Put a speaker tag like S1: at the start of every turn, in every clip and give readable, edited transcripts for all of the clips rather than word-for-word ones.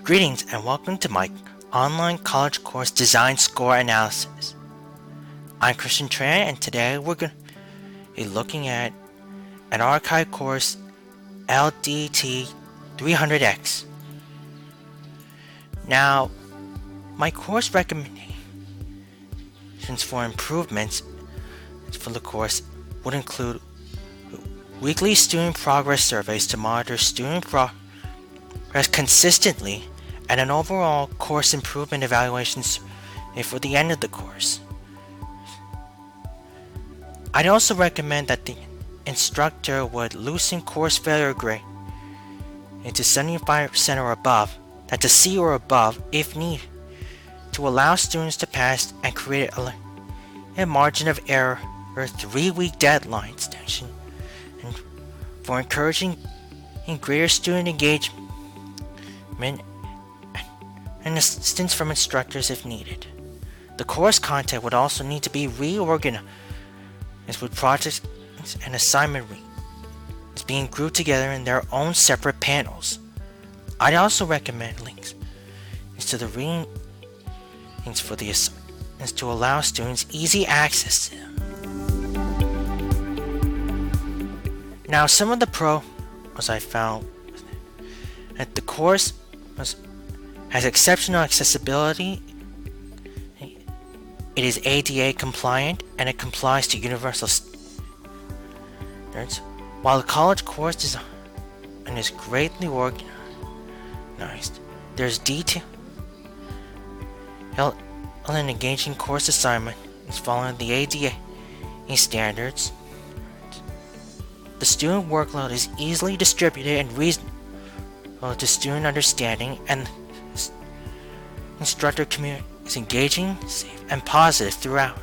S1: Greetings and welcome to my online college course design score analysis. I'm Christian Tran and today we're going to be looking at an archive course LDT 300X. Now, my course recommendations for improvements for the course would include weekly student progress surveys to monitor student progress consistently and an overall course improvement evaluations for the end of the course. I'd also recommend that the instructor would loosen course failure grade into 75% or above, that's a C or above if needed, to allow students to pass and create a margin of error or a 3-week deadline extension, and for encouraging greater student engagement and assistance from instructors if needed. The course content would also need to be reorganized with projects and assignment being grouped together in their own separate panels. I'd also recommend links to the readings for the assignments to allow students easy access to them. Now, some of the pros I found that the course has exceptional accessibility. It is ADA compliant and it complies to universal standards, while the college course design is greatly organized. There's detailed and engaging course assignment following the ADA standards. The student workload is easily distributed and reasonable to student understanding, and instructor community is engaging, safe, and positive throughout.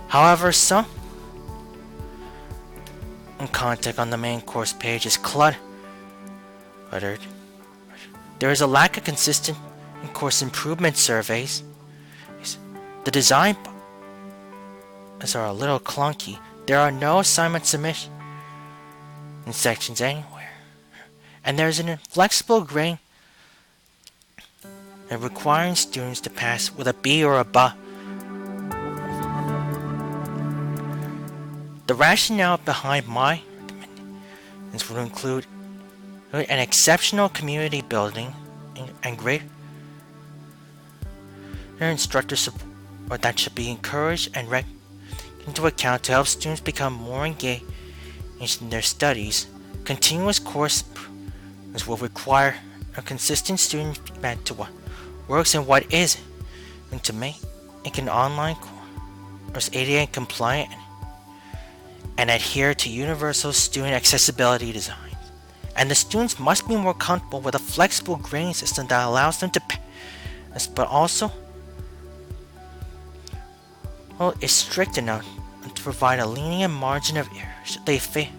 S1: However, some content on the main course page is cluttered. There is a lack of consistent course improvement surveys. The design are a little clunky. There are no assignment submission in sections anywhere, and there's an inflexible grading and requiring students to pass with a B or above. The rationale behind my recommendations would include an exceptional community building and greater instructor support that should be encouraged and taken into account to help students become more engaged in their studies. Continuous course improvements will require a consistent student feedback to what works and what isn't, and to make an online course ADA compliant and adhere to universal student accessibility designs. And the students must be more comfortable with a flexible grading system that allows them to pass, but also is strict enough to provide a lenient margin of error should they fail.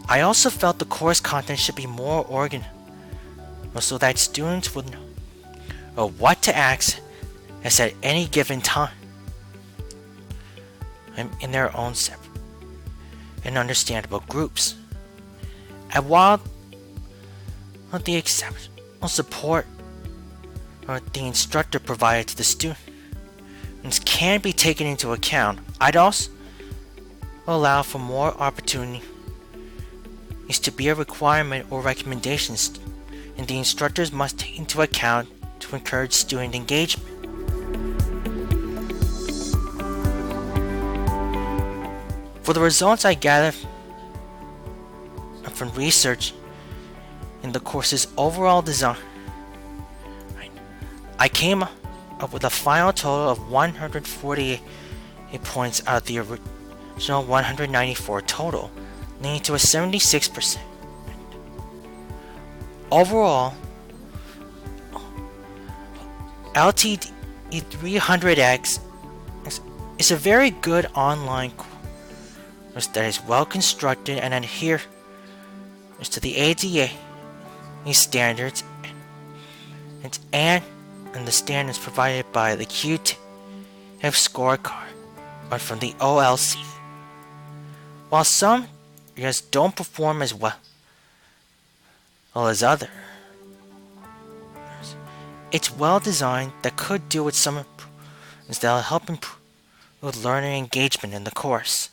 S1: I also felt the course content should be more organized so that students would know what to access at any given time in their own separate and understandable groups. And while the exceptional support the instructor provided to the students can be taken into account, I'd also allow for more opportunity to be a requirement or recommendations, and the instructors must take into account to encourage student engagement. For the results I gathered from research in the course's overall design, I came up with a final total of 148 points out of the original 194 total, leading to a 76%. Overall, LTD 300X is a very good online course that is well constructed and adheres to the ADA standards and the standards provided by the QT scorecard from the OLC. While some areas don't perform as well as others. It's well designed that could deal with some improvements that will help improve learner engagement in the course.